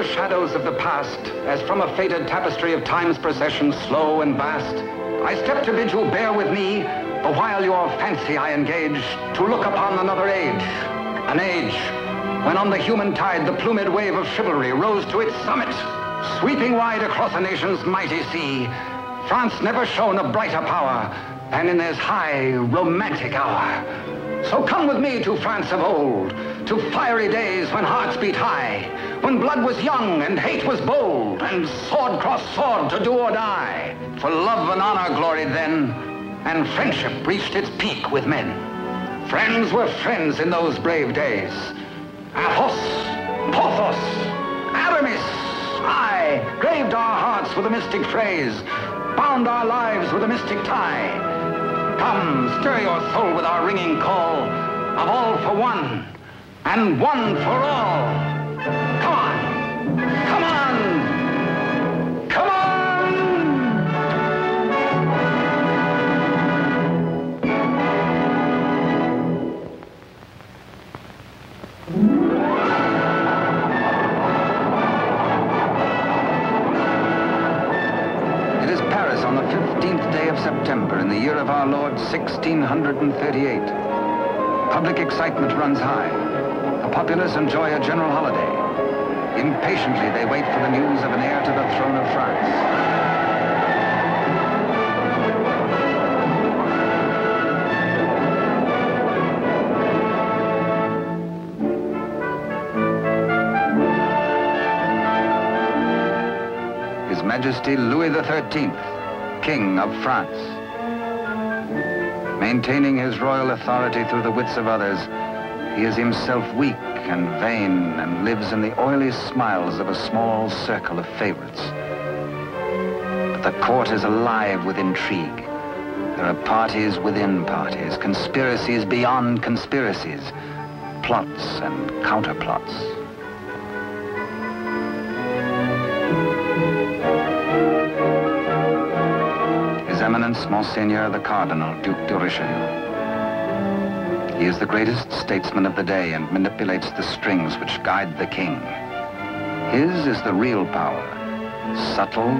the shadows of the past, as from a faded tapestry of time's procession, slow and vast, I step to bid you bear with me, the while your fancy I engage, to look upon another age, an age when on the human tide the plumed wave of chivalry rose to its summit, sweeping wide across a nation's mighty sea. France never shone a brighter power than in this high, romantic hour. So come with me to France of old, to fiery days when hearts beat high, when blood was young and hate was bold, and sword crossed sword to do or die. For love and honor gloried then, and friendship reached its peak with men. Friends were friends in those brave days. Athos, Porthos, Aramis, aye, graved our hearts with a mystic phrase, bound our lives with a mystic tie. Come, stir your soul with our ringing call of all for one, and one for all. Come on, come on, come on! It is Paris on the 15th day of September in the year of our Lord 1638. Public excitement runs high. The populace enjoy a general holiday. Impatiently, they wait for the news of an heir to the throne of France. His Majesty Louis XIII, King of France. Maintaining his royal authority through the wits of others, he is himself weak and vain and lives in the oily smiles of a small circle of favorites. But the court is alive with intrigue. There are parties within parties, conspiracies beyond conspiracies, plots and counterplots. His Eminence, Monseigneur the Cardinal, Duc de Richelieu. He is the greatest statesman of the day and manipulates the strings which guide the king. His is the real power, subtle,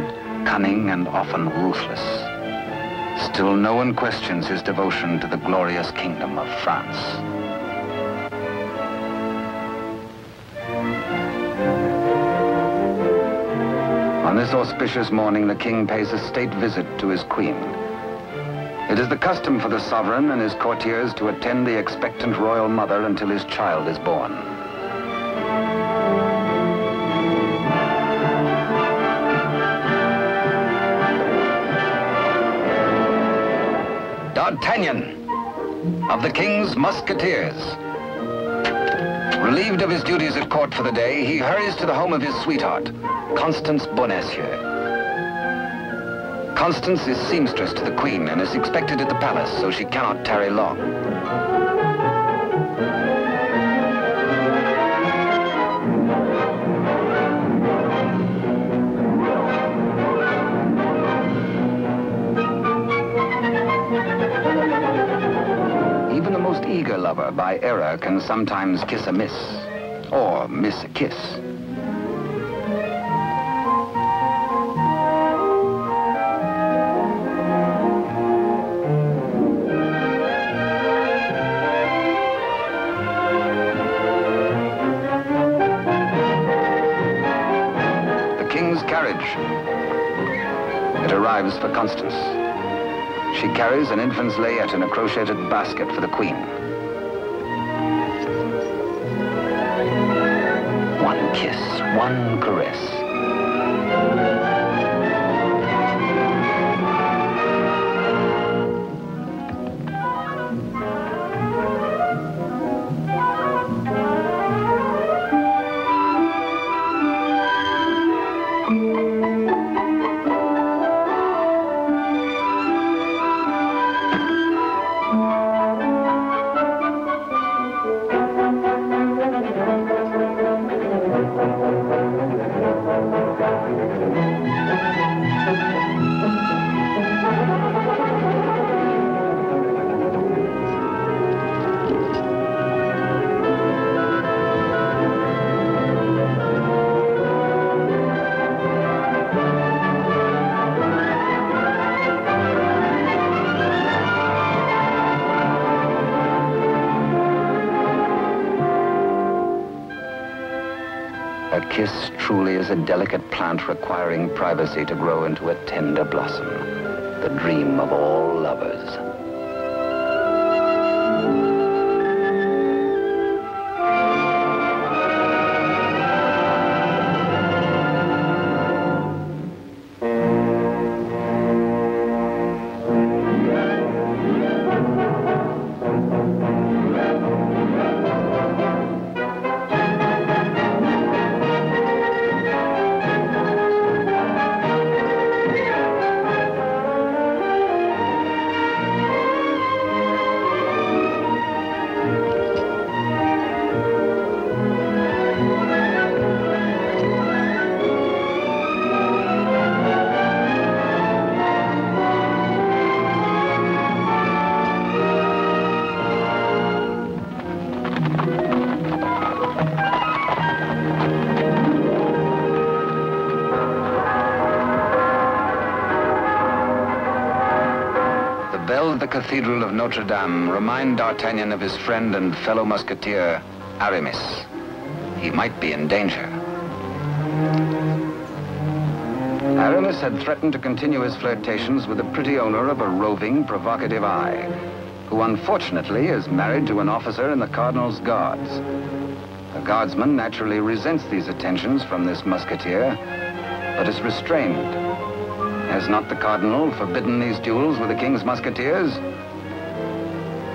cunning, and often ruthless. Still no one questions his devotion to the glorious kingdom of France. On this auspicious morning, the king pays a state visit to his queen. It is the custom for the sovereign and his courtiers to attend the expectant royal mother until his child is born. D'Artagnan, of the king's Musketeers. Relieved of his duties at court for the day, he hurries to the home of his sweetheart, Constance Bonacieux. Constance is seamstress to the queen and is expected at the palace, so she cannot tarry long. Even the most eager lover, by error, can sometimes kiss a miss, or miss a kiss. It arrives for Constance. She carries an infant's layette in a crocheted basket for the queen. One kiss, one caress. kiss truly is a delicate plant requiring privacy to grow into a tender blossom, the dream of all lovers. The Cathedral of Notre Dame remind D'Artagnan of his friend and fellow musketeer, Aramis. He might be in danger. Aramis had threatened to continue his flirtations with the pretty owner of a roving, provocative eye, who unfortunately is married to an officer in the Cardinal's guards. The guardsman naturally resents these attentions from this musketeer, but is restrained. Has not the Cardinal forbidden these duels with the King's Musketeers?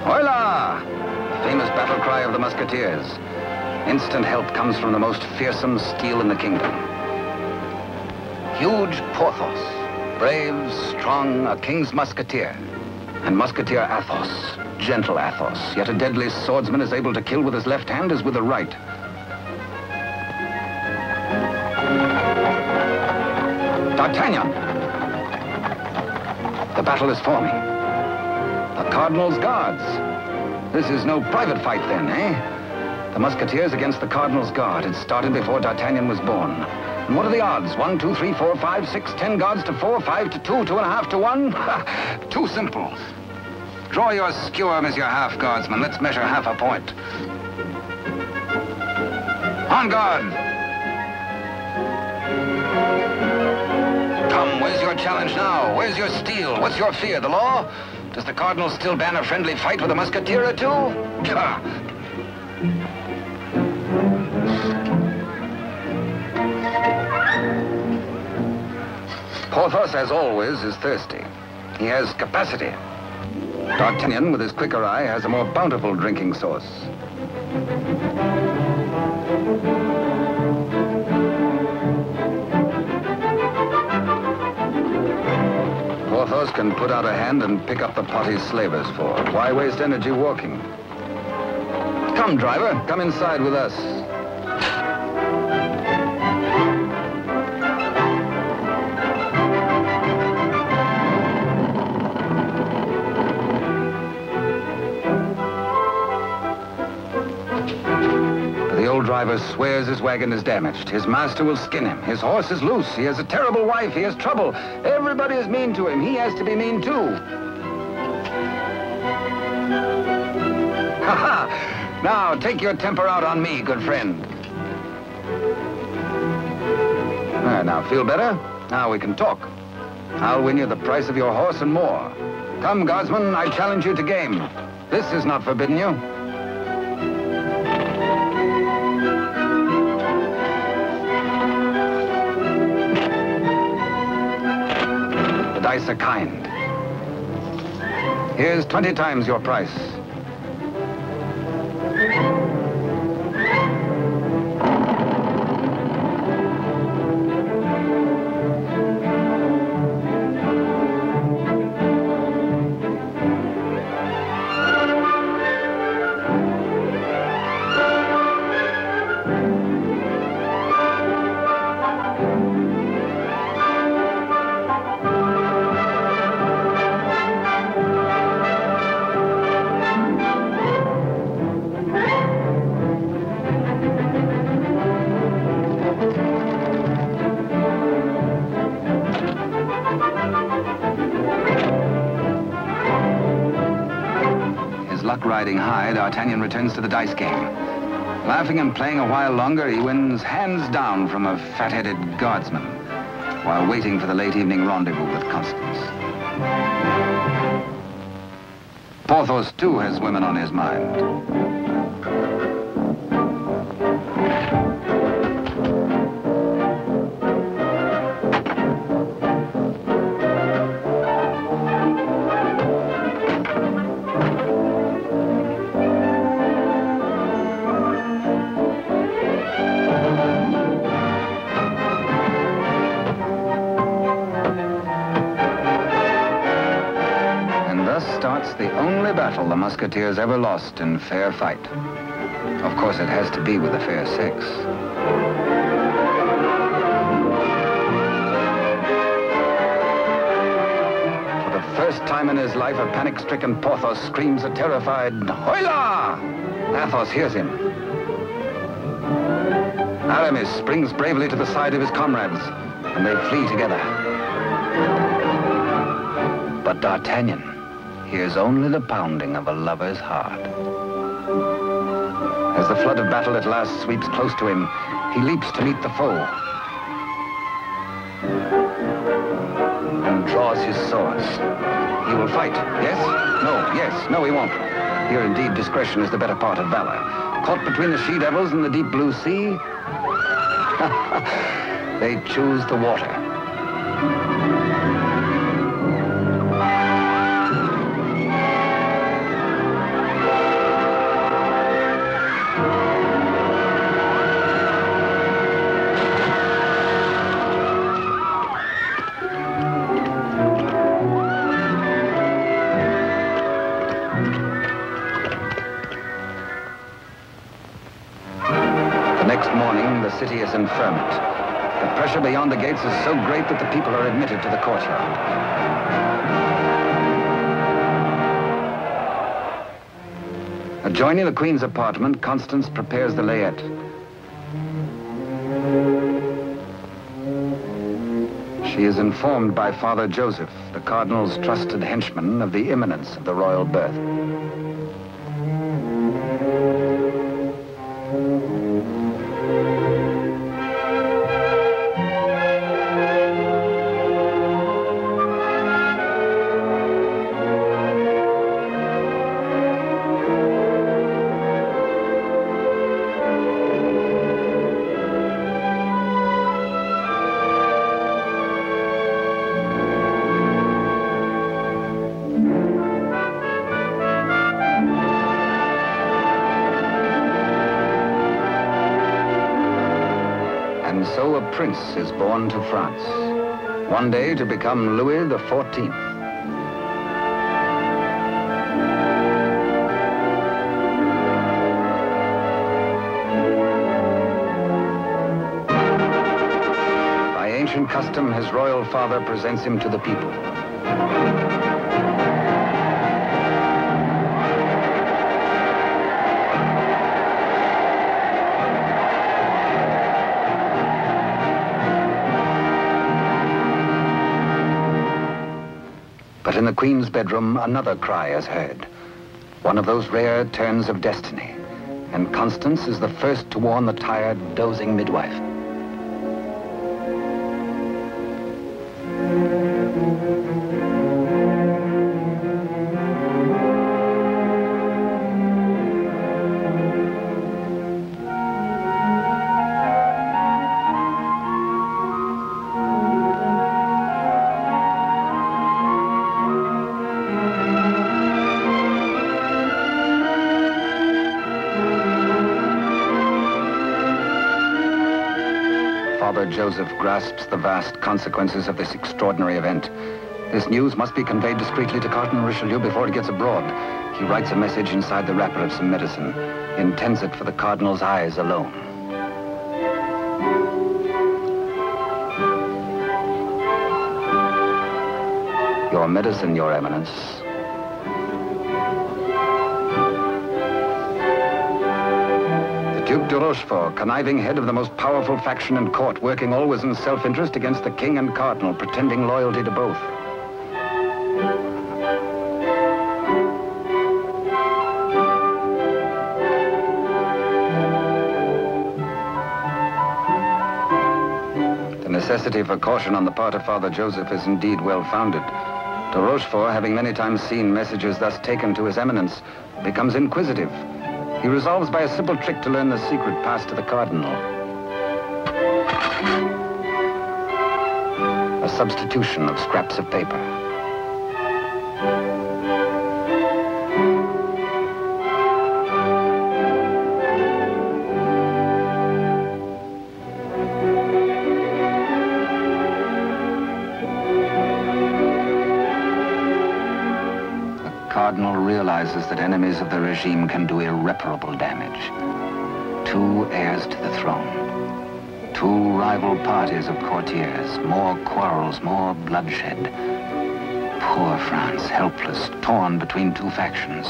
Hola! Famous battle cry of the Musketeers. Instant help comes from the most fearsome steel in the kingdom. Huge Porthos, brave, strong, a King's Musketeer. And Musketeer Athos, gentle Athos, yet a deadly swordsman is able to kill with his left hand as with the right. D'Artagnan! The battle is forming. The Cardinal's guards. This is no private fight then, eh? The Musketeers against the Cardinal's guard. It started before D'Artagnan was born. And what are the odds? 1, 2, 3, 4, 5, 6, 10 guards to 4, 5 to 2, 2.5 to 1? Ha! Too simple. Draw your skewer, Monsieur Half Guardsman. Let's measure half a point. On guard! Come, where's your challenge now? Where's your steel? What's your fear? The law? Does the Cardinal still ban a friendly fight with a musketeer or two? Porthos, as always, is thirsty. He has capacity. D'Artagnan, with his quicker eye, has a more bountiful drinking source. Porthos can put out a hand and pick up the pot he's slavers for. Why waste energy walking? Come, driver, come inside with us. The old driver swears his wagon is damaged. His master will skin him. His horse is loose. He has a terrible wife. He has trouble. Everybody is mean to him. He has to be mean too. Ha ha! Now, take your temper out on me, good friend. Now, feel better? Now we can talk. I'll win you the price of your horse and more. Come, guardsman, I challenge you to game. This is not forbidden you. Dice are kind. Here's 20 times your price. Riding high, D'Artagnan returns to the dice game. Laughing and playing a while longer, he wins hands down from a fat-headed guardsman while waiting for the late evening rendezvous with Constance. Porthos, too, has women on his mind. Starts the only battle the Musketeers ever lost in fair fight. Of course, it has to be with a fair sex. For the first time in his life, a panic-stricken Porthos screams a terrified, "Hola!" Athos hears him. Aramis springs bravely to the side of his comrades, and they flee together. But D'Artagnan hears only the pounding of a lover's heart. As the flood of battle at last sweeps close to him, he leaps to meet the foe and draws his swords. He will fight, yes? No, yes, no, he won't. Here, indeed, discretion is the better part of valor. Caught between the she-devils and the deep blue sea, they choose the water. Next morning, the city is in ferment. The pressure beyond the gates is so great that the people are admitted to the courtyard. Adjoining the Queen's apartment, Constance prepares the layette. She is informed by Father Joseph, the Cardinal's trusted henchman, of the imminence of the royal birth. So a prince is born to France, one day to become Louis XIV. By ancient custom, his royal father presents him to the people. But in the Queen's bedroom, another cry is heard. One of those rare turns of destiny. And Constance is the first to warn the tired, dozing midwife. Father Joseph grasps the vast consequences of this extraordinary event. This news must be conveyed discreetly to Cardinal Richelieu before it gets abroad. He writes a message inside the wrapper of some medicine. He intends it for the Cardinal's eyes alone. Your medicine, Your Eminence. Duke de Rochefort, conniving head of the most powerful faction in court, working always in self-interest against the king and cardinal, pretending loyalty to both. necessity for caution on the part of Father Joseph is indeed well-founded. De Rochefort, having many times seen messages thus taken to his eminence, becomes inquisitive. He resolves by a simple trick to learn the secret passed to the cardinal. A substitution of scraps of paper. The cardinal realizes that enemies of the regime can do irreparable damage. 2 heirs to the throne. 2 rival parties of courtiers. More quarrels, more bloodshed. Poor France, helpless, torn between 2 factions.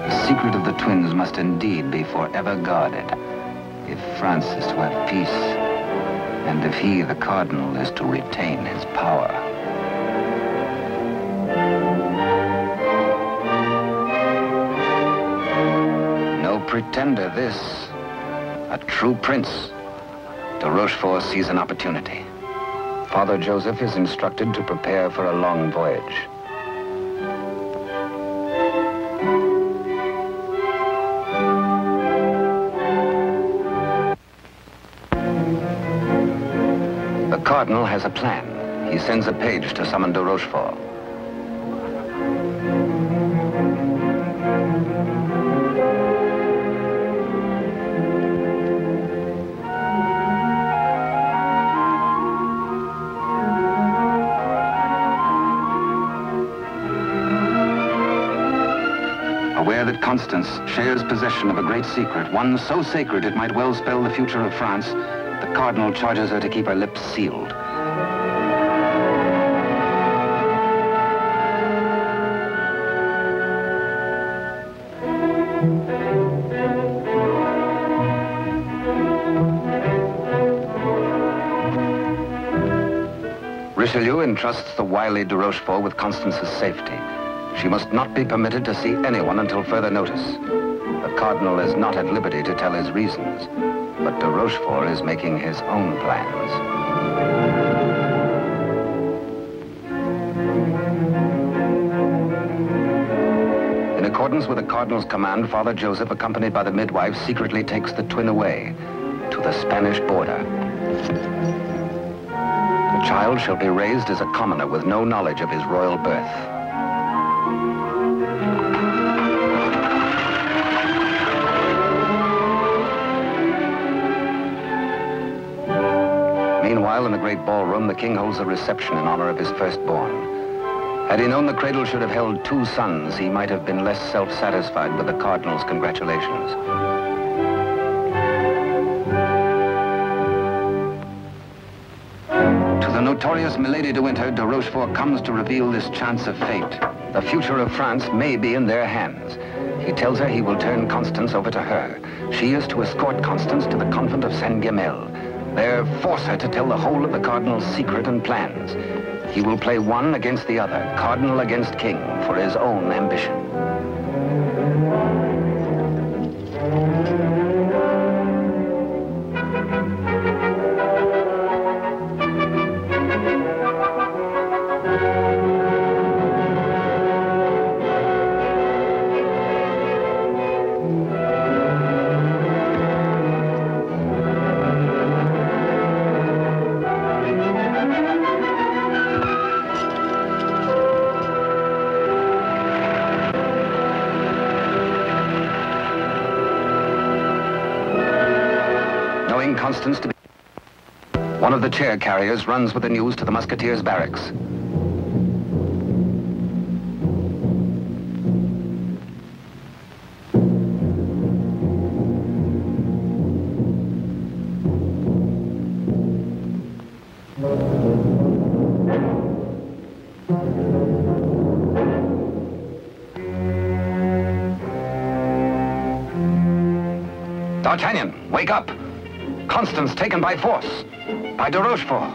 The secret of the twins must indeed be forever guarded if France is to have peace, and if he, the cardinal, is to retain his power. Pretender this, a true prince. De Rochefort sees an opportunity. Father Joseph is instructed to prepare for a long voyage. The cardinal has a plan. He sends a page to summon de Rochefort. Aware that Constance shares possession of a great secret, one so sacred it might well spell the future of France, the cardinal charges her to keep her lips sealed. Richelieu entrusts the wily de Rochefort with Constance's safety. She must not be permitted to see anyone until further notice. The cardinal is not at liberty to tell his reasons, but de Rochefort is making his own plans. In accordance with the cardinal's command, Father Joseph, accompanied by the midwife, secretly takes the twin away to the Spanish border. The child shall be raised as a commoner with no knowledge of his royal birth. Meanwhile, in the great ballroom, the king holds a reception in honor of his firstborn. Had he known the cradle should have held 2 sons, he might have been less self-satisfied with the cardinal's congratulations. To the notorious Milady de Winter, de Rochefort comes to reveal this chance of fate. The future of France may be in their hands. He tells her he will turn Constance over to her. She is to escort Constance to the convent of Saint-Gamel. There, force her to tell the whole of the cardinal's secret and plans. He will play one against the other, cardinal against king, for his own ambition. Constance to be... One of the chair carriers runs with the news to the Musketeers' barracks. D'Artagnan, wake up! Constance taken by force, by de Rochefort.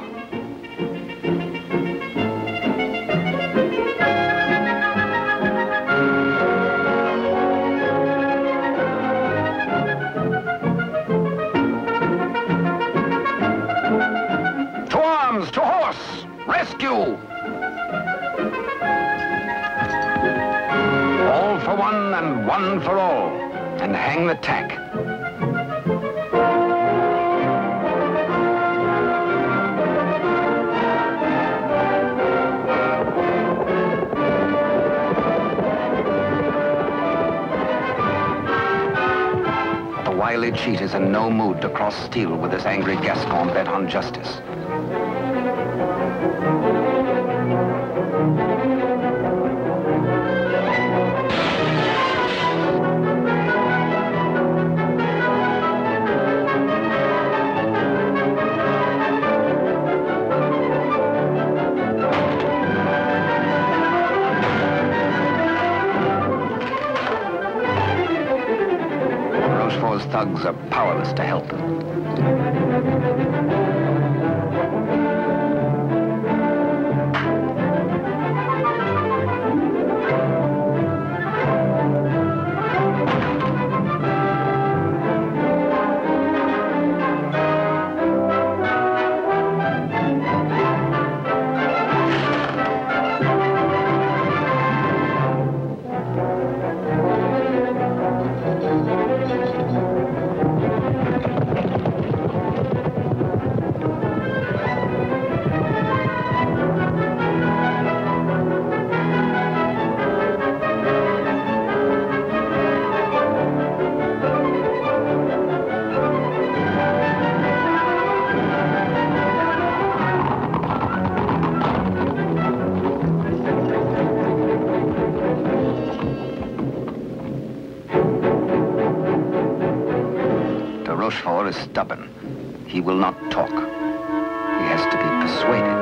All for one and one for all, and hang the tack. The wily cheat is in no mood to cross steel with this angry Gascon bent on justice. Rochefort's thugs are powerless to help. Rochefort is stubborn. He will not talk. He has to be persuaded.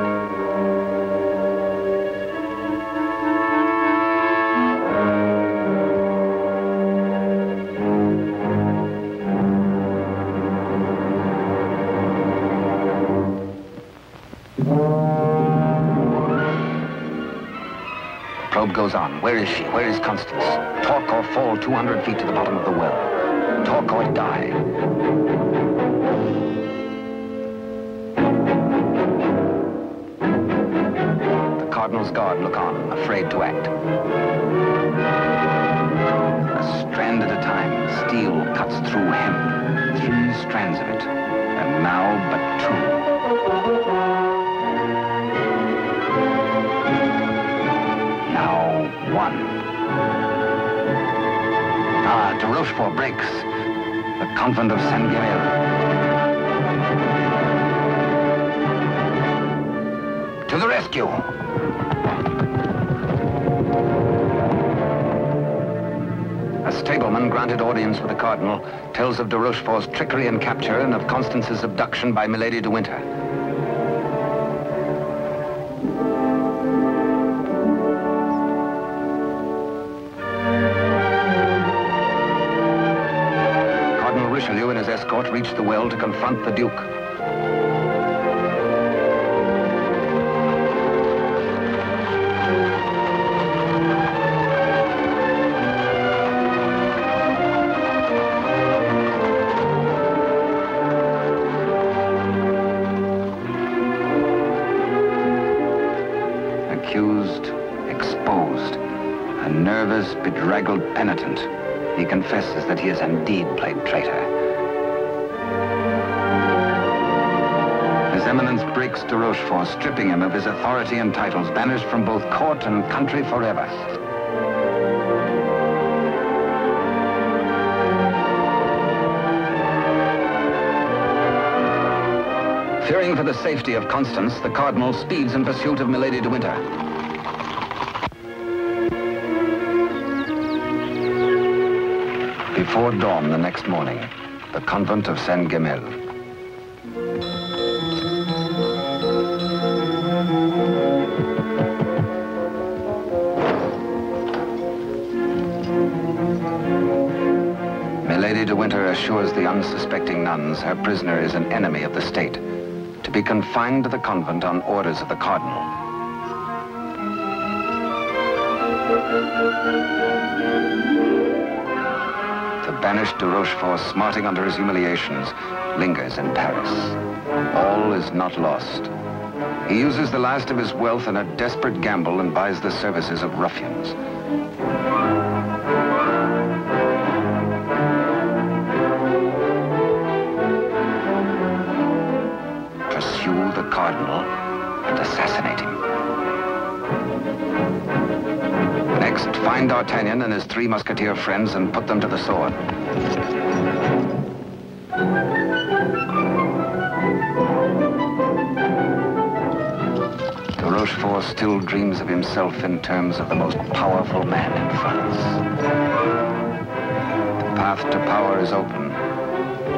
The probe goes on. Where is she? Where is Constance? Talk or fall 200 feet to the bottom of the well. Talk or die. The Cardinal's guard look on, afraid to act. A strand at a time, steel cuts through hemp. 3 strands of it, and now but 2. Now 1. De Rochefort breaks. The convent of Saint-Guémel. To the rescue! A stableman granted audience with the Cardinal tells of de Rochefort's trickery and capture and of Constance's abduction by Milady de Winter. Richelieu and his escort reached the well to confront the Duke. Accused, exposed, a nervous, bedraggled penitent. He confesses that he has indeed played traitor. His Eminence breaks de Rochefort, stripping him of his authority and titles, banished from both court and country forever. Fearing for the safety of Constance, the Cardinal speeds in pursuit of Milady de Winter. Before dawn the next morning, the convent of Saint-Guémel. Milady de Winter assures the unsuspecting nuns her prisoner is an enemy of the state, to be confined to the convent on orders of the Cardinal. The banished de Rochefort, smarting under his humiliations, lingers in Paris. All is not lost. He uses the last of his wealth in a desperate gamble and buys the services of ruffians. Pursue the cardinal and assassinate him. Next, find D'Artagnan and his 3 musketeer friends and put them to the sword. Rochefort still dreams of himself in terms of the most powerful man in France. The path to power is open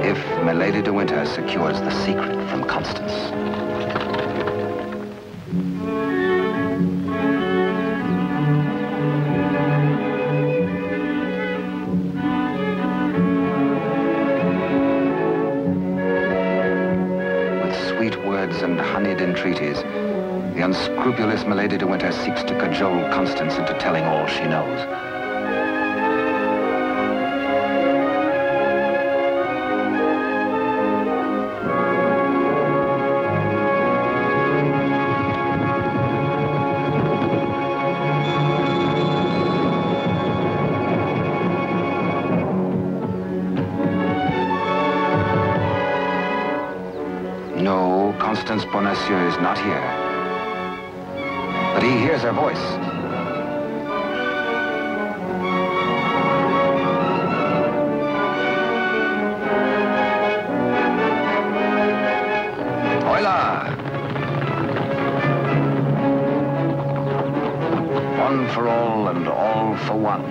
if Milady de Winter secures the secret from Constance. With sweet words and honeyed entreaties, the unscrupulous Milady de Winter seeks to cajole Constance into telling all she knows. No, Constance Bonacieux is not here. But he hears her voice. Hola! One for all and all for one.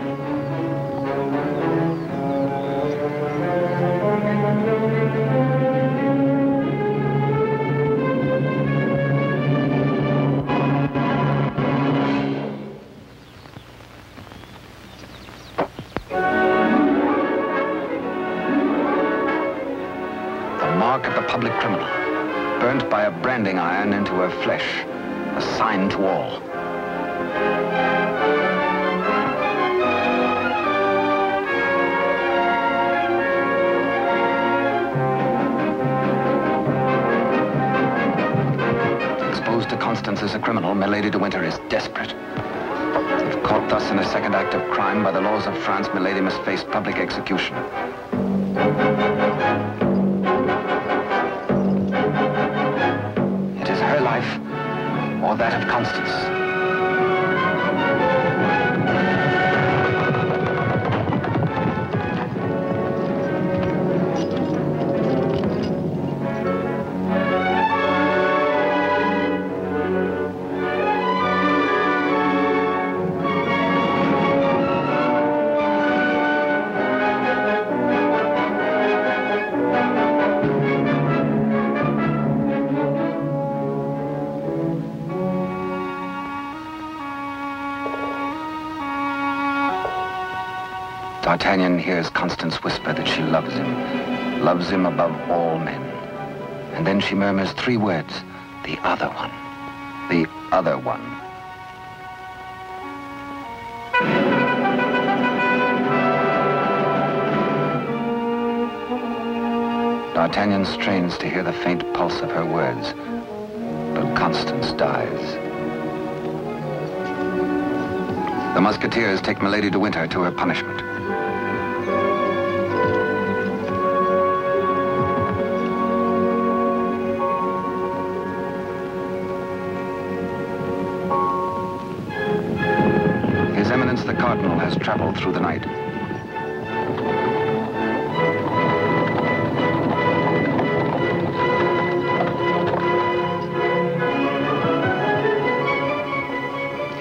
Mark of the public criminal, burnt by a branding iron into her flesh, a sign to all. Exposed to Constance as a criminal, Milady de Winter is desperate. If caught thus in a second act of crime, by the laws of France, Milady must face public execution. Or that of Constance. D'Artagnan hears Constance whisper that she loves him above all men. And then she murmurs 3 words, the other one, the other one. D'Artagnan strains to hear the faint pulse of her words, but Constance dies. The Musketeers take Milady de Winter to her punishment. His Eminence the Cardinal has traveled through the night.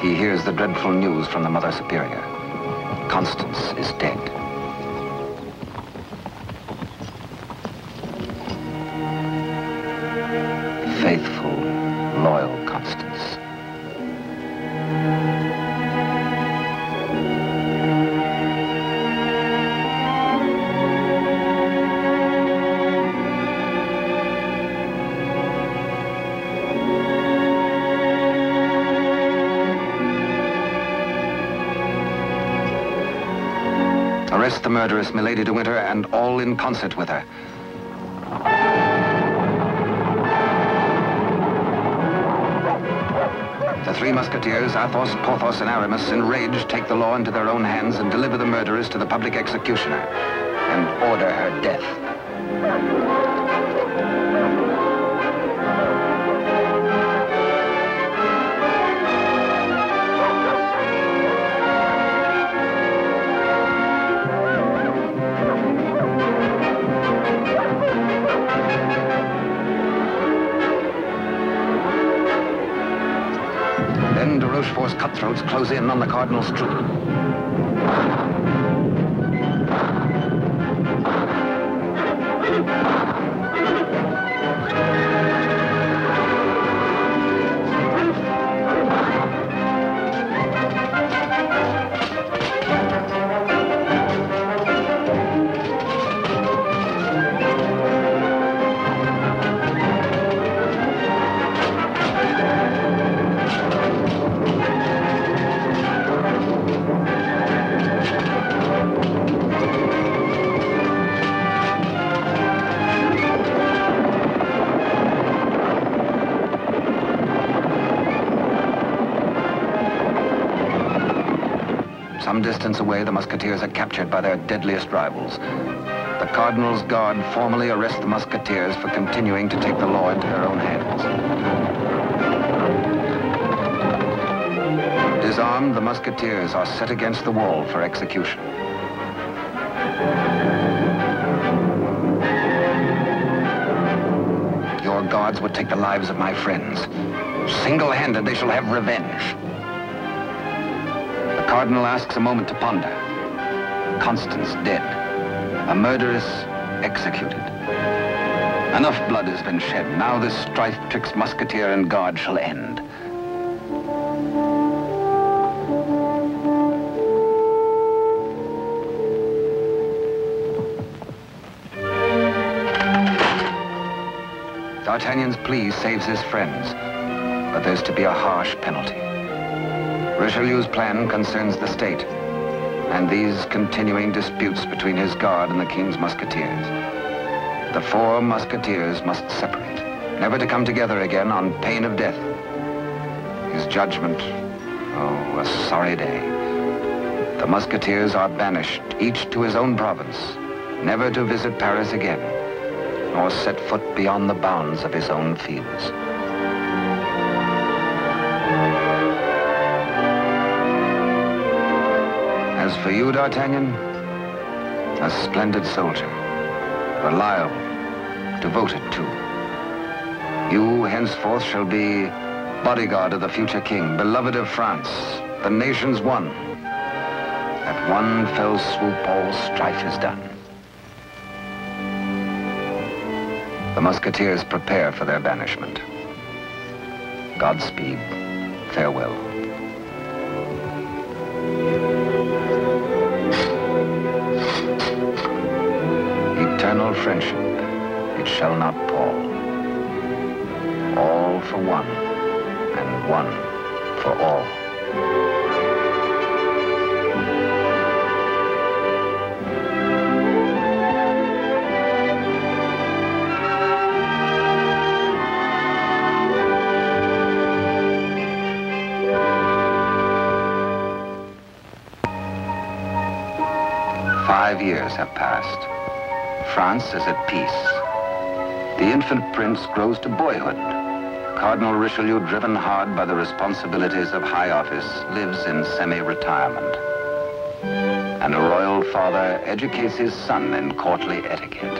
He hears the dreadful news from the Mother Superior. Constance is dead. Faithful, loyal Constance. Arrest the murderess, Milady de Winter, and all in concert with her. three Musketeers, Athos, Porthos, and Aramis, enraged, take the law into their own hands and deliver the murderess to the public executioner and order her death. Then de Rochefort's cutthroats close in on the Cardinal's troop. Some distance away, the Musketeers are captured by their deadliest rivals. The Cardinal's guard formally arrest the Musketeers for continuing to take the law into their own hands. Disarmed, the Musketeers are set against the wall for execution. Your guards would take the lives of my friends. Single-handed, they shall have revenge. The Cardinal asks a moment to ponder. Constance dead. A murderess executed. Enough blood has been shed. Now this strife twixt Musketeer and guard shall end. D'Artagnan's plea saves his friends, but there's to be a harsh penalty. Richelieu's plan concerns the state, and these continuing disputes between his guard and the King's Musketeers. The four Musketeers must separate, never to come together again on pain of death. His judgment, oh, a sorry day. The Musketeers are banished, each to his own province, never to visit Paris again, nor set foot beyond the bounds of his own fields. As for you, D'Artagnan, a splendid soldier, reliable, devoted too. You henceforth shall be bodyguard of the future king, beloved of France, the nation's one. At one fell swoop, all strife is done. The Musketeers prepare for their banishment. Godspeed, farewell. Eternal friendship, it shall not pall. All for one, and one for all. "5 years have passed. France is at peace. The infant prince grows to boyhood. Cardinal Richelieu, driven hard by the responsibilities of high office, lives in semi-retirement. And a royal father educates his son in courtly etiquette.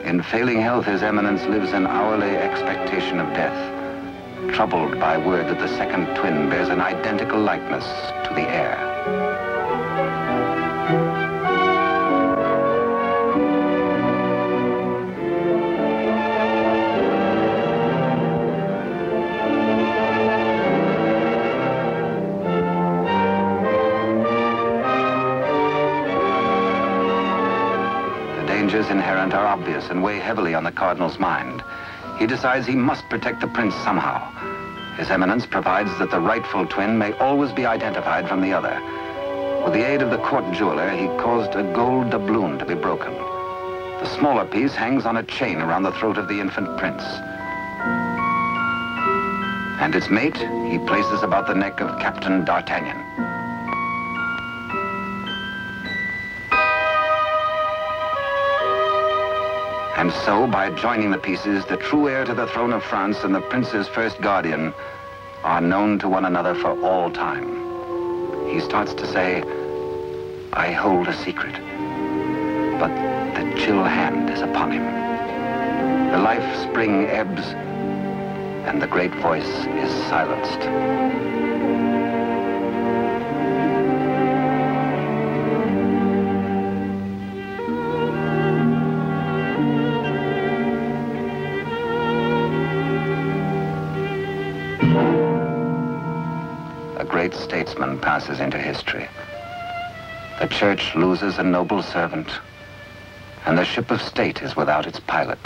In failing health, His Eminence lives in hourly expectation of death, troubled by word that the second twin bears an identical likeness to the heir. Dangers inherent are obvious and weigh heavily on the Cardinal's mind. He decides he must protect the prince somehow. His Eminence provides that the rightful twin may always be identified from the other. With the aid of the court jeweler, he caused a gold doubloon to be broken. The smaller piece hangs on a chain around the throat of the infant prince. And its mate he places about the neck of Captain D'Artagnan. And so, by joining the pieces, the true heir to the throne of France and the prince's first guardian are known to one another for all time. He starts to say, I hold a secret, but the chill hand is upon him. The life spring ebbs, and the great voice is silenced. A great statesman passes into history. The church loses a noble servant, and the ship of state is without its pilot.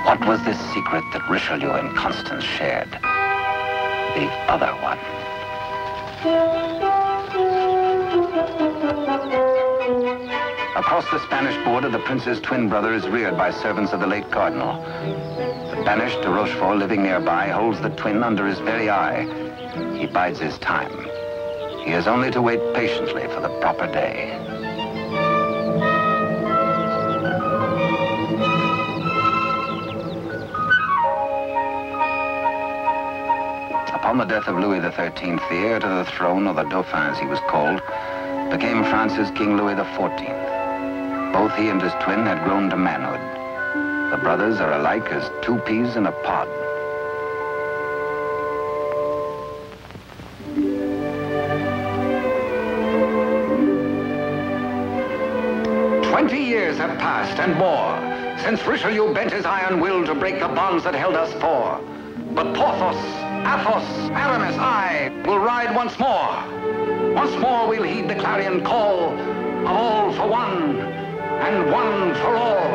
What was this secret that Richelieu and Constance shared? The other one. Across the Spanish border, the prince's twin brother is reared by servants of the late cardinal. The banished de Rochefort, living nearby, holds the twin under his very eye. He bides his time. He has only to wait patiently for the proper day. Upon the death of Louis XIII, the heir to the throne, or the Dauphin as he was called, became France's King Louis XIV. Both he and his twin had grown to manhood. The brothers are alike as two peas in a pod. Years have passed and more since Richelieu bent his iron will to break the bonds that held us four. But Porthos, Athos, Aramis, I will ride once more. Once more we'll heed the clarion call of all for one and one for all.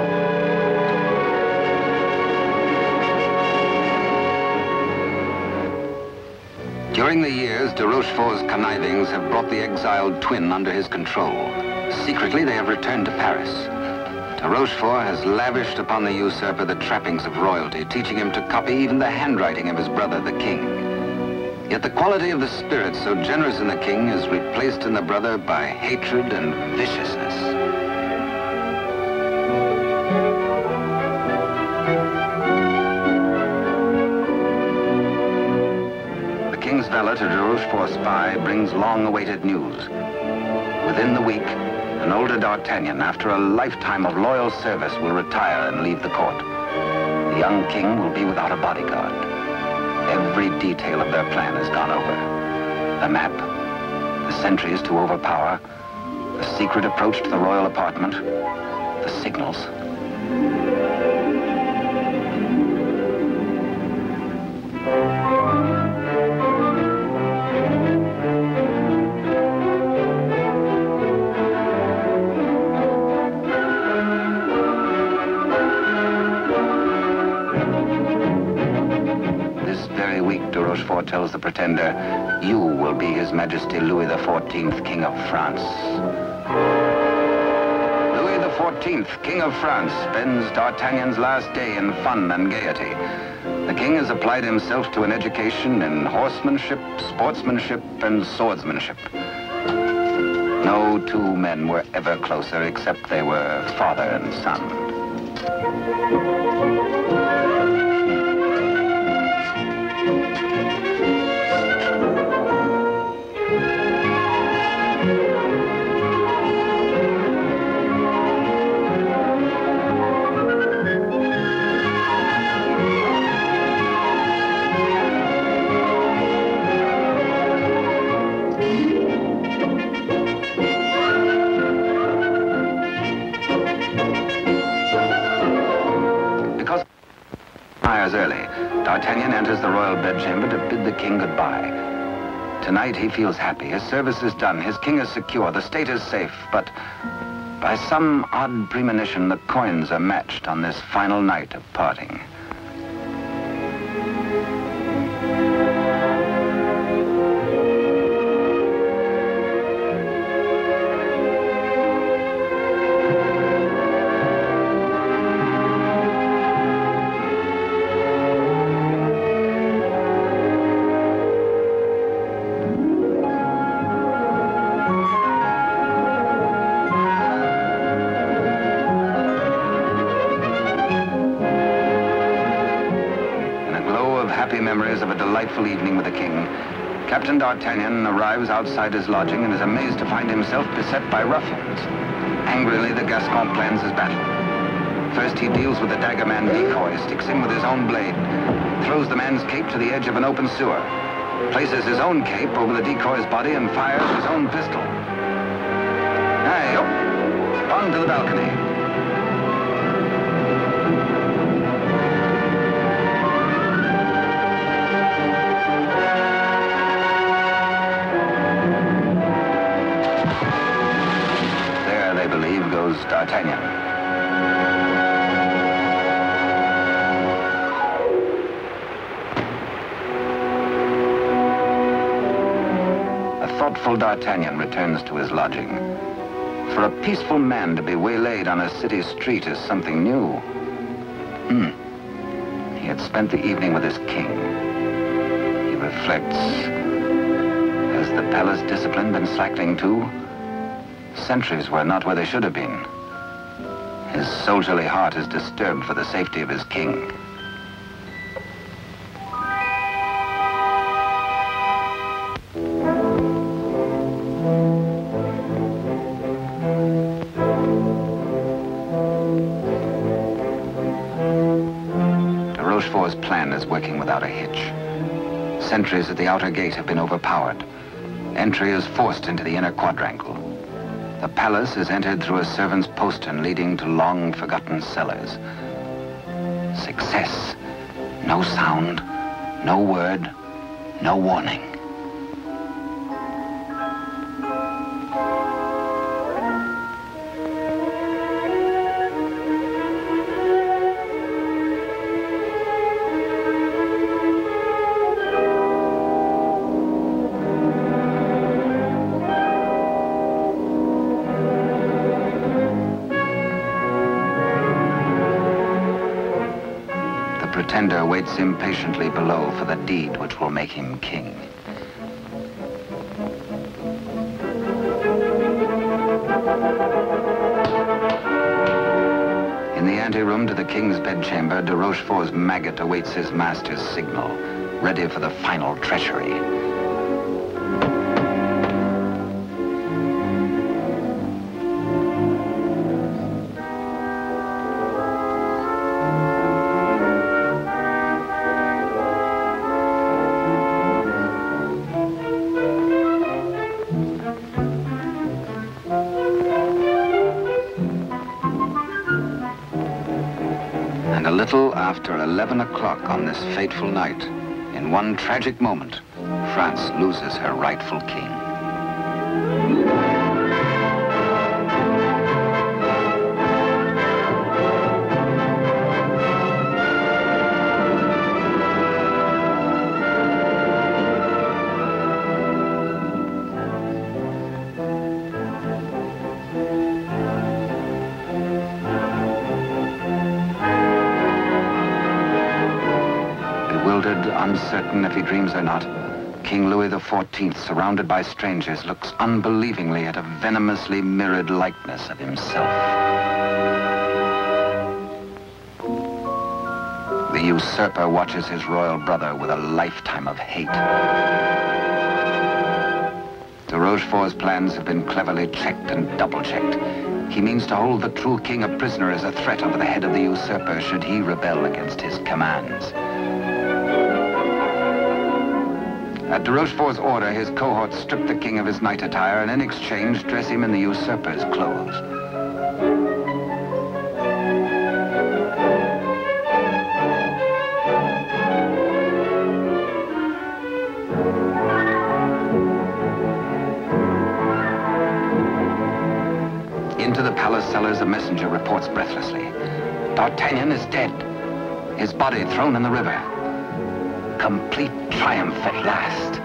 During the years, de Rochefort's connivings have brought the exiled twin under his control. Secretly, they have returned to Paris. De Rochefort has lavished upon the usurper the trappings of royalty, teaching him to copy even the handwriting of his brother, the king. Yet the quality of the spirit so generous in the king is replaced in the brother by hatred and viciousness. The king's valet, a de Rochefort spy, brings long-awaited news. Within the week, an older D'Artagnan, after a lifetime of loyal service, will retire and leave the court. The young king will be without a bodyguard. Every detail of their plan has gone over. The map, the sentries to overpower, the secret approach to the royal apartment, the signals. Rochefort tells the pretender, you will be His Majesty Louis XIV, King of France. Louis XIV, King of France, spends D'Artagnan's last day in fun and gaiety. The king has applied himself to an education in horsemanship, sportsmanship, and swordsmanship. No two men were ever closer, except they were father and son. Early, D'Artagnan enters the royal bedchamber to bid the king goodbye. Tonight he feels happy. His service is done. His king is secure. The state is safe. But by some odd premonition, the coins are matched on this final night of parting. memories of a delightful evening with the king, Captain D'Artagnan arrives outside his lodging and is amazed to find himself beset by ruffians. Angrily, the Gascon plans his battle. First, he deals with the dagger man decoy, sticks him with his own blade, throws the man's cape to the edge of an open sewer, places his own cape over the decoy's body and fires his own pistol. Hey, up! On to the balcony. There, they believe, goes D'Artagnan. Thoughtful D'Artagnan returns to his lodging. For a peaceful man to be waylaid on a city street is something new. He had spent the evening with his king. He reflects. Has the palace discipline been slackening too? Sentries were not where they should have been. His soldierly heart is disturbed for the safety of his king. Rochefort's plan is working without a hitch. Sentries at the outer gate have been overpowered. Entry is forced into the inner quadrangle. The palace is entered through a servant's postern leading to long-forgotten cellars. Success. No sound, no word, no warning. Pretender waits impatiently below for the deed which will make him king. In the anteroom to the king's bedchamber, de Rochefort's maggot awaits his master's signal, ready for the final treachery. And a little after 11 o'clock on this fateful night, in one tragic moment, France loses her rightful king. Uncertain if he dreams or not, King Louis XIV, surrounded by strangers, looks unbelievingly at a venomously mirrored likeness of himself. The usurper watches his royal brother with a lifetime of hate. De Rochefort's plans have been cleverly checked and double-checked. He means to hold the true king a prisoner as a threat over the head of the usurper should he rebel against his commands. At de Rochefort's order, his cohorts strip the king of his night attire and in exchange dress him in the usurper's clothes. Into the palace cellars, a messenger reports breathlessly. D'Artagnan is dead. His body thrown in the river. Complete triumph at last.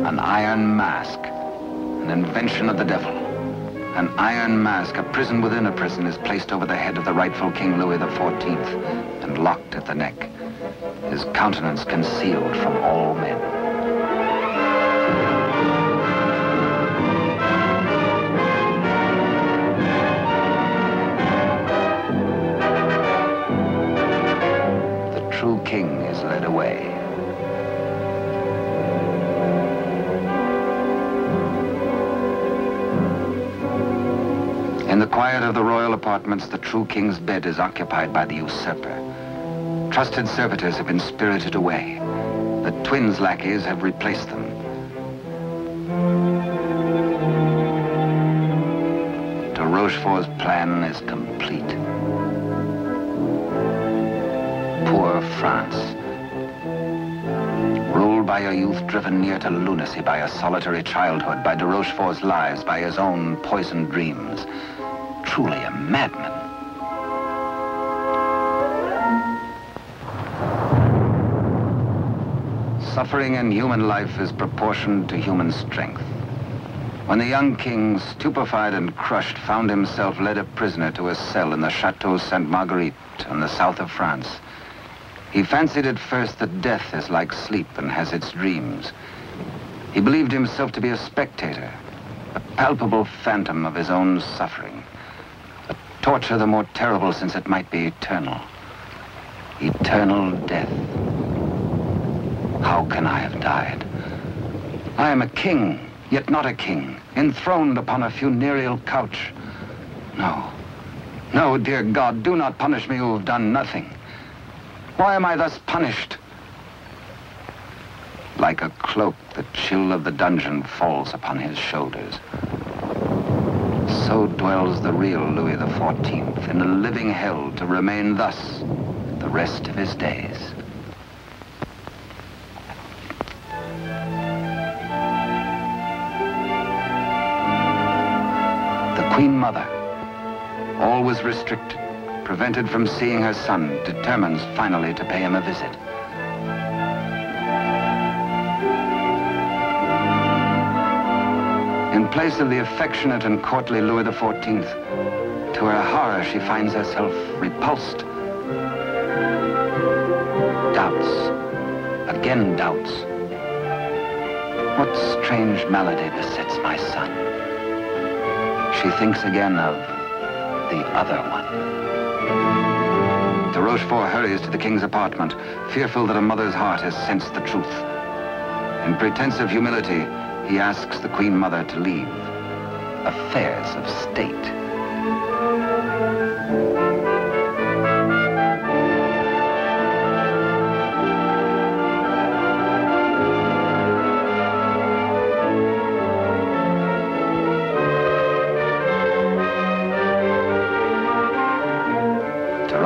An iron mask, an invention of the devil. An iron mask, a prison within a prison, is placed over the head of the rightful King Louis XIV and locked at the neck, his countenance concealed from all men. young king is led away. In the quiet of the royal apartments, the true king's bed is occupied by the usurper. Trusted servitors have been spirited away. The twins' lackeys have replaced them. De Rochefort's plan is complete. Poor France. Ruled by a youth driven near to lunacy by a solitary childhood, by de Rochefort's lies, by his own poisoned dreams. Truly a madman. Suffering in human life is proportioned to human strength. When the young king, stupefied and crushed, found himself led a prisoner to a cell in the Chateau Sainte-Marguerite in the south of France, he fancied at first that death is like sleep and has its dreams. He believed himself to be a spectator, a palpable phantom of his own suffering. A torture the more terrible since it might be eternal. Eternal death. How can I have died? I am a king, yet not a king, enthroned upon a funereal couch. No, no, dear God, do not punish me who have done nothing. Why am I thus punished? Like a cloak, the chill of the dungeon falls upon his shoulders. So dwells the real Louis XIV in a living hell to remain thus the rest of his days. The Queen Mother, always restricted, prevented from seeing her son, determines finally to pay him a visit. In place of the affectionate and courtly Louis XIV, to her horror, she finds herself repulsed. Doubts, again doubts. What strange malady besets my son? She thinks again of the other one. De Rochefort hurries to the king's apartment, fearful that a mother's heart has sensed the truth. In pretense of humility, he asks the Queen Mother to leave affairs of state.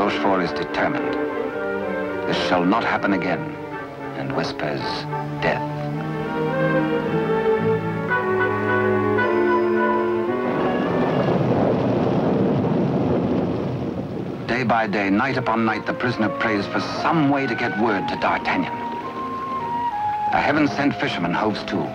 Rochefort is determined. This shall not happen again, and whispers death. Day by day, night upon night, the prisoner prays for some way to get word to D'Artagnan. A heaven-sent fisherman hoves to.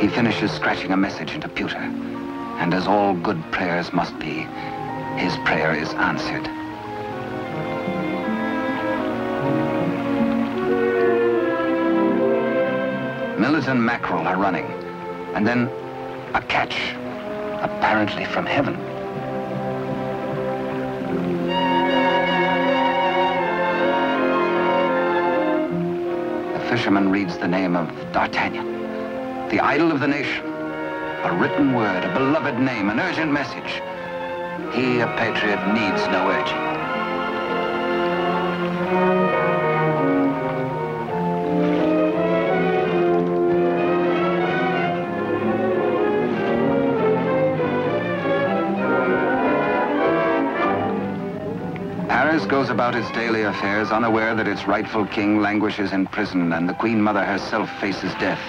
He finishes scratching a message into pewter, and as all good prayers must be, his prayer is answered. Millet and mackerel are running, and then a catch, apparently from heaven. The fisherman reads the name of D'Artagnan, the idol of the nation. A written word, a beloved name, an urgent message. He, a patriot, needs no urging. Paris goes about its daily affairs, unaware that its rightful king languishes in prison and the Queen Mother herself faces death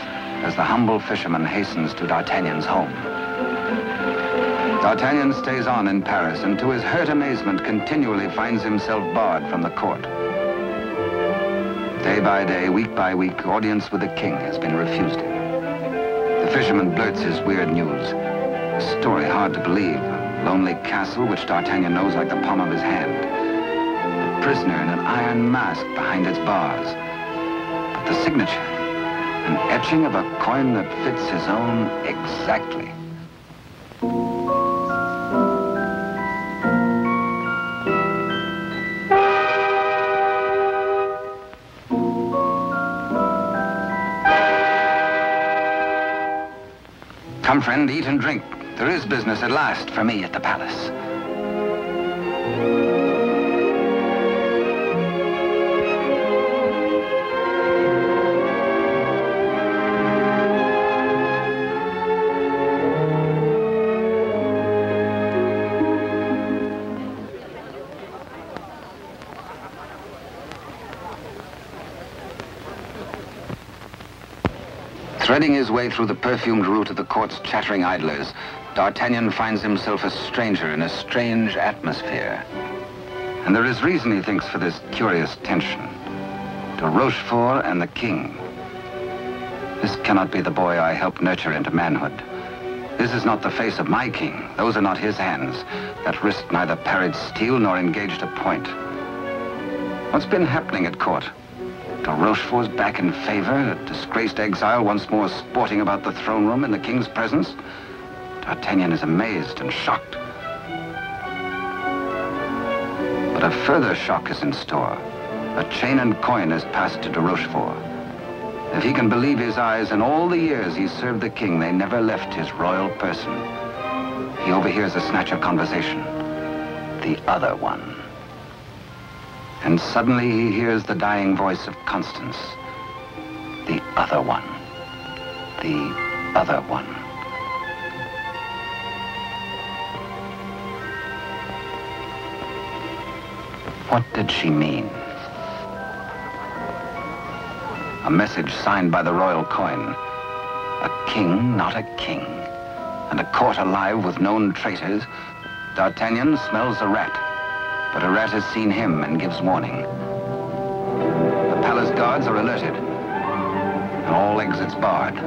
as the humble fisherman hastens to D'Artagnan's home. D'Artagnan stays on in Paris and to his hurt amazement continually finds himself barred from the court. Day by day, week by week, audience with the king has been refused him. The fisherman blurts his weird news. A story hard to believe. A lonely castle which D'Artagnan knows like the palm of his hand. A prisoner in an iron mask behind its bars. But the signature, An etching of a coin that fits his own exactly. Come, friend, eat and drink. There is business at last for me at the palace. Threading his way through the perfumed route of the court's chattering idlers, D'Artagnan finds himself a stranger in a strange atmosphere. And there is reason, he thinks, for this curious tension. To Rochefort and the king. This cannot be the boy I helped nurture into manhood. This is not the face of my king. Those are not his hands, that wrist neither parried steel nor engaged a point. What's been happening at court? De Rochefort's back in favor, a disgraced exile once more sporting about the throne room in the king's presence. D'Artagnan is amazed and shocked. But a further shock is in store. A chain and coin is passed to de Rochefort. If he can believe his eyes, in all the years he served the king, they never left his royal person. He overhears a snatch of conversation. The other one. And suddenly he hears the dying voice of Constance. The other one. The other one. What did she mean? A message signed by the royal coin. A king, not a king. And a court alive with known traitors. D'Artagnan smells a rat. But a rat has seen him and gives warning. The palace guards are alerted. And all exits barred.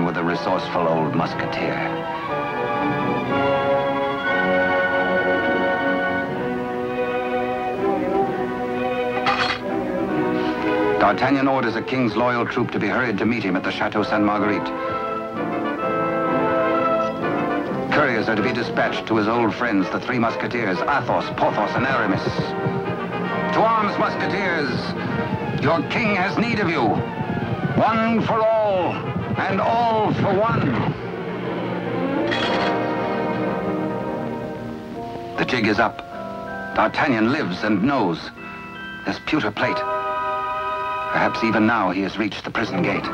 With a resourceful old musketeer. D'Artagnan orders a king's loyal troop to be hurried to meet him at the Chateau Sainte Marguerite. Couriers are to be dispatched to his old friends, the three musketeers, Athos, Porthos, and Aramis. To arms, musketeers! Your king has need of you. One for all. And all for one. The jig is up. D'Artagnan lives and knows. There's pewter plate. Perhaps even now he has reached the prison gate.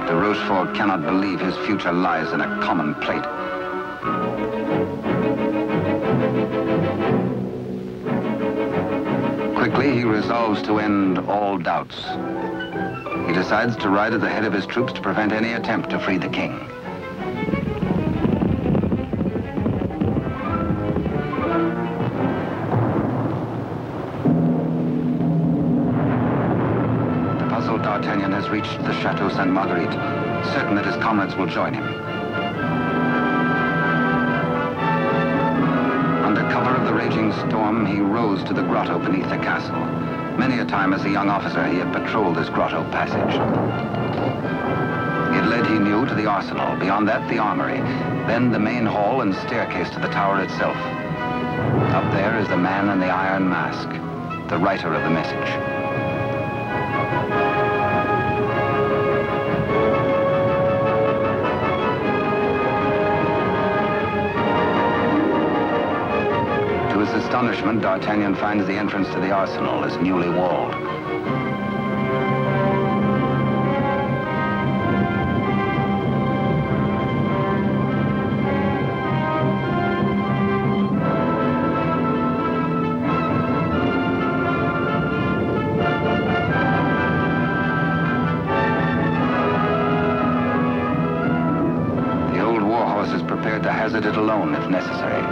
De Rochefort cannot believe his future lies in a common plate. Quickly, he resolves to end all doubts. He decides to ride at the head of his troops to prevent any attempt to free the king. The puzzled D'Artagnan has reached the Chateau Sainte Marguerite, certain that his comrades will join him. Under cover of the raging storm, he rose to the grotto beneath the castle. Many a time as a young officer, he had patrolled this grotto passage. It led, he knew, to the arsenal. Beyond that, the armory. Then the main hall and staircase to the tower itself. Up there is the man in the iron mask, the writer of the message. To his astonishment, D'Artagnan finds the entrance to the arsenal is newly walled. prepared to hazard it alone if necessary.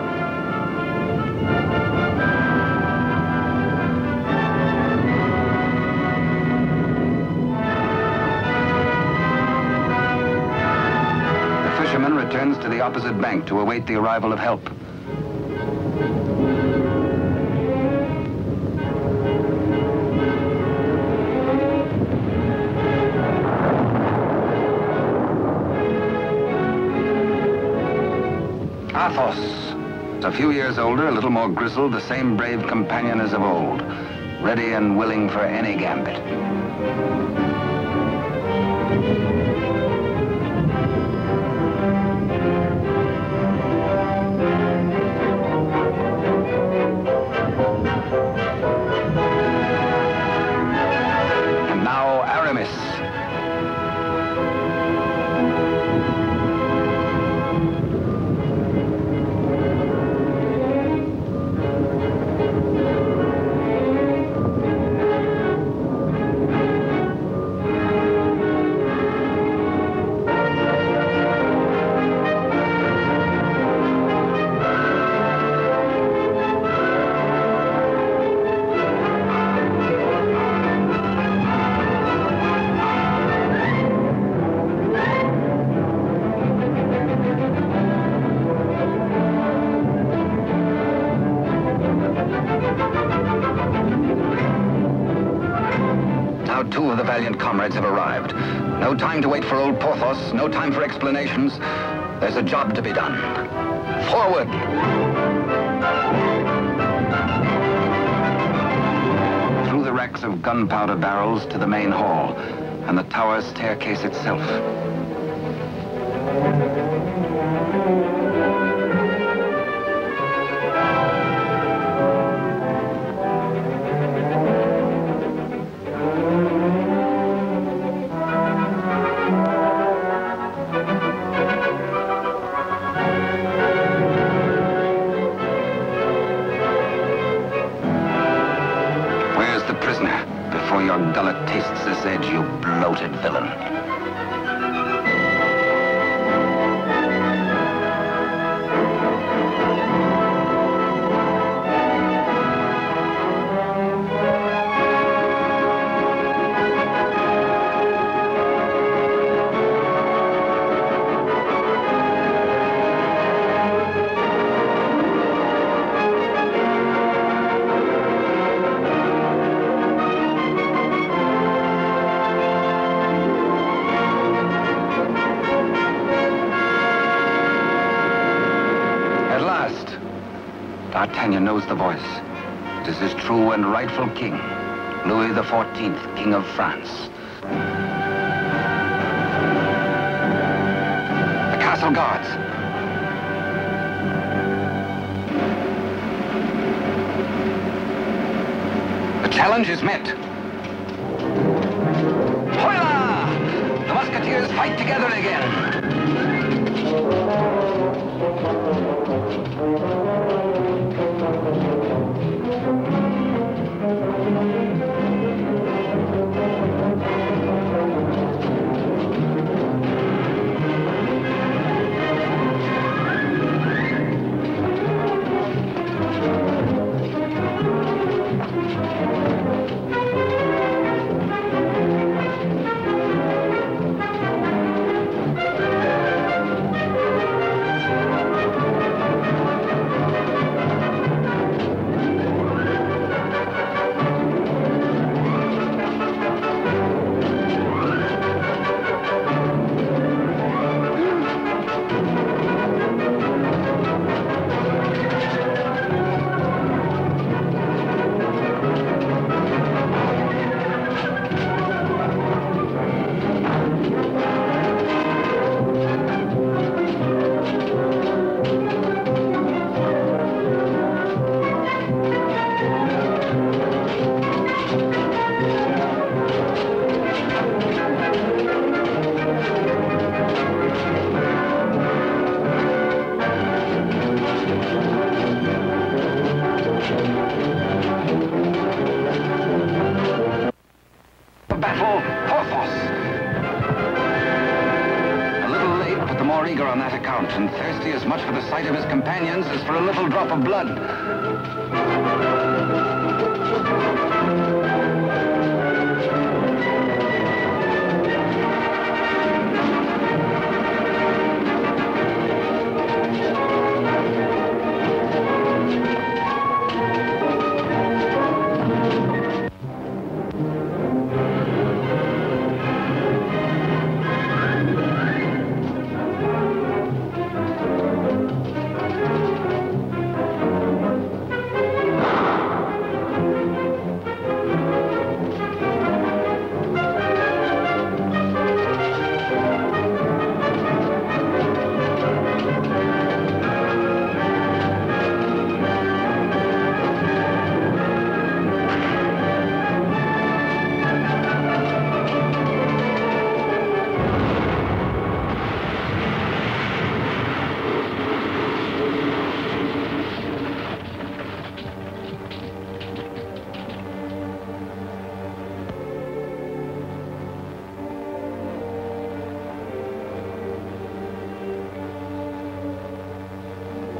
The fisherman returns to the opposite bank to await the arrival of help. Athos, a few years older, a little more grizzled, the same brave companion as of old, ready and willing for any gambit. And now Aramis. Two of the valiant comrades have arrived. No time to wait for old Porthos, no time for explanations. There's a job to be done. Forward! Through the racks of gunpowder barrels to the main hall, and the tower staircase itself. Before your gullet tastes this edge, you bloated villain. D'Artagnan knows the voice. It is his true and rightful king, Louis XIV, King of France. The castle guards. The challenge is met. Hola! The Musketeers fight together again. more eager on that account, and thirsty as much for the sight of his companions as for a little drop of blood.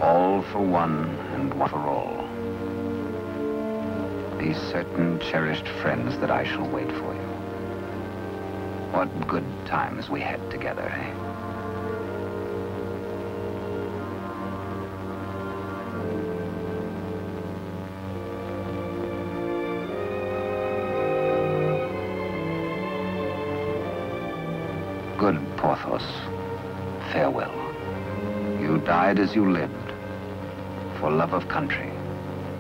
All for one and one for all. These certain cherished friends that I shall wait for you. What good times we had together, eh? Good Porthos, farewell. You died as you lived, for love of country,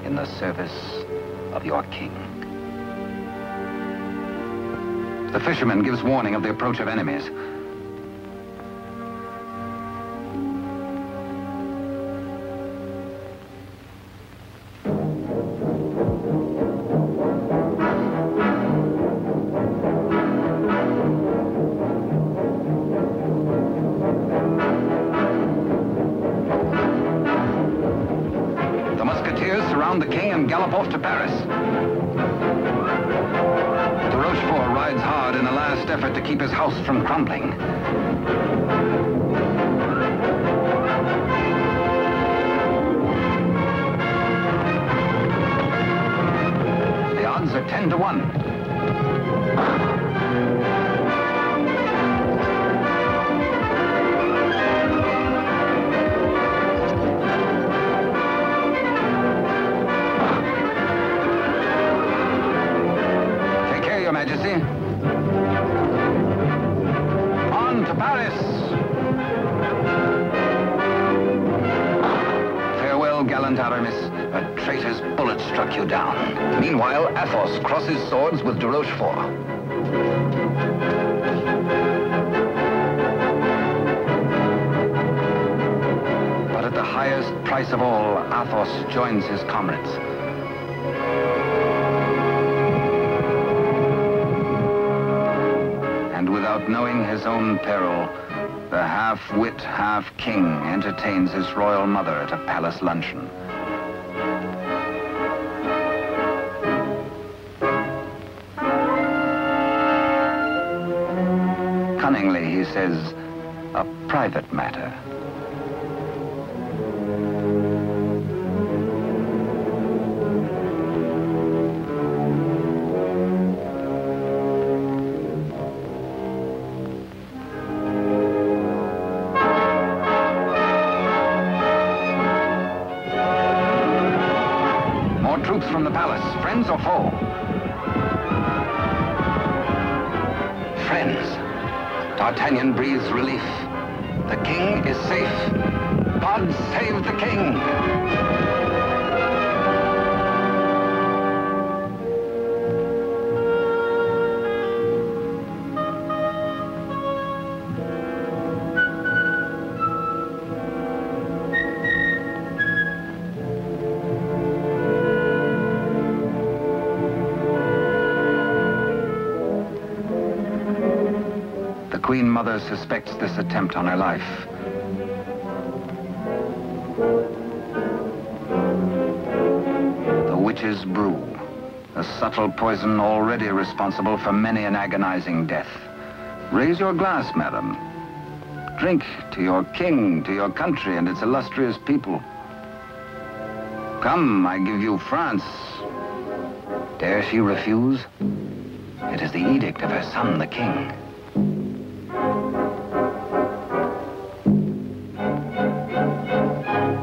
in the service of your king. The fisherman gives warning of the approach of enemies. The Musketeers surround the king and gallop off to Paris. The Rochefort rides hard in a last effort to keep his house from crumbling. The odds are 10 to 1. Majesty. On to Paris. Farewell, gallant Aramis. A traitor's bullet struck you down. Meanwhile, Athos crosses swords with de Rochefort. But at the highest price of all, Athos joins his comrades. Without knowing his own peril, the half-wit, half-king entertains his royal mother at a palace luncheon. Cunningly, he says, a private matter. Troops from the palace, friends or foe? Friends. D'Artagnan breathes relief. The king is safe. God save the king! The Queen Mother suspects this attempt on her life. The witch's brew, a subtle poison already responsible for many an agonizing death. Raise your glass, madam. Drink to your king, to your country and its illustrious people. Come, I give you France. Dare she refuse? It is the edict of her son, the king.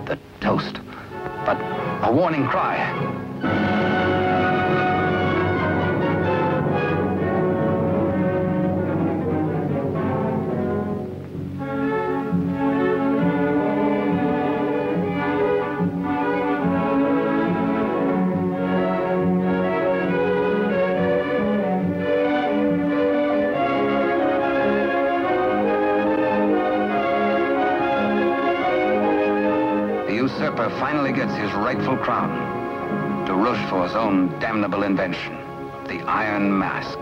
The toast, but a warning cry. The usurper finally gets his rightful crown. To Rochefort's own damnable invention, the Iron Mask.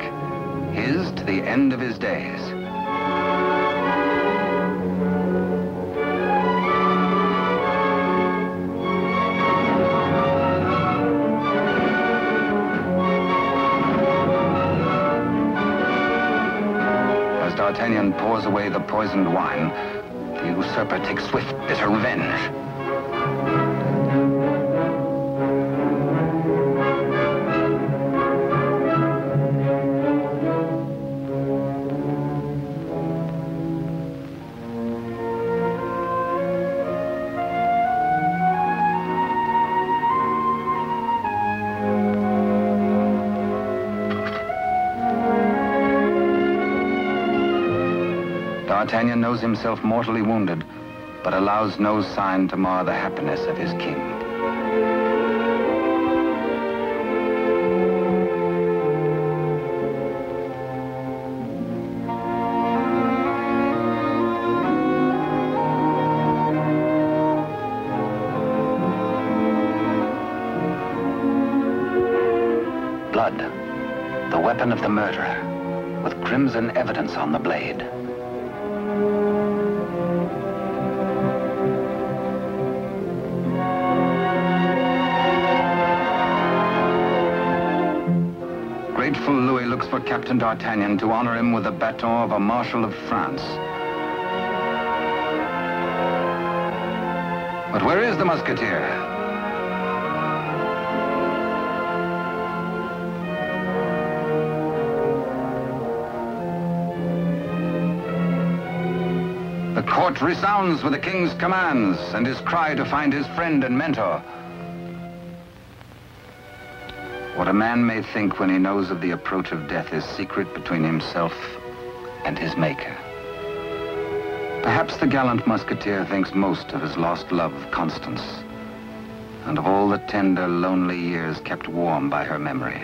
His to the end of his days. As D'Artagnan pours away the poisoned wine, the usurper takes swift, bitter revenge. D'Artagnan knows himself mortally wounded, but allows no sign to mar the happiness of his king. Blood, the weapon of the murderer, with crimson evidence on the blade. Grateful Louis looks for Captain D'Artagnan to honor him with the baton of a Marshal of France. But where is the Musketeer? The court resounds with the king's commands and his cry to find his friend and mentor. What a man may think when he knows of the approach of death is secret between himself and his maker. Perhaps the gallant Musketeer thinks most of his lost love, Constance, and of all the tender, lonely years kept warm by her memory.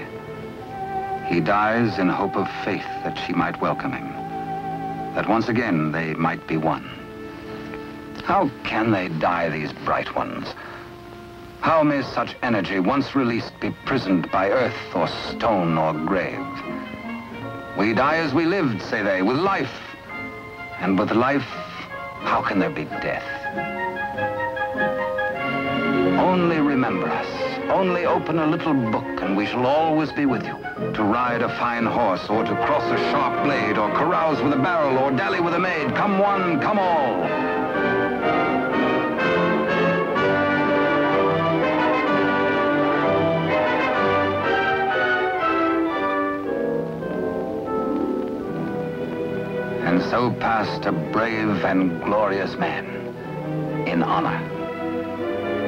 He dies in hope of faith that she might welcome him, that once again they might be one. How can they die, these bright ones? How may such energy, once released, be prisoned by earth or stone or grave? We die as we lived, say they, with life. And with life, how can there be death? Only remember us. Only open a little book and we shall always be with you. To ride a fine horse, or to cross a sharp blade, or carouse with a barrel, or dally with a maid. Come one, come all. And so passed a brave and glorious man, in honor.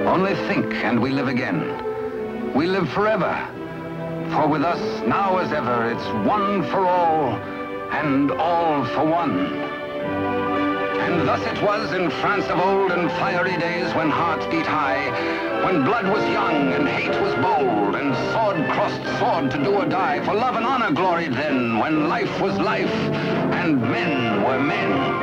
Only think, and we live again. We live forever. For with us, now as ever, it's one for all, and all for one. And thus it was in France of old, in fiery days when hearts beat high, when blood was young and hate was bold, and sword crossed sword to do or die. For love and honor gloried then, when life was life, and men were men.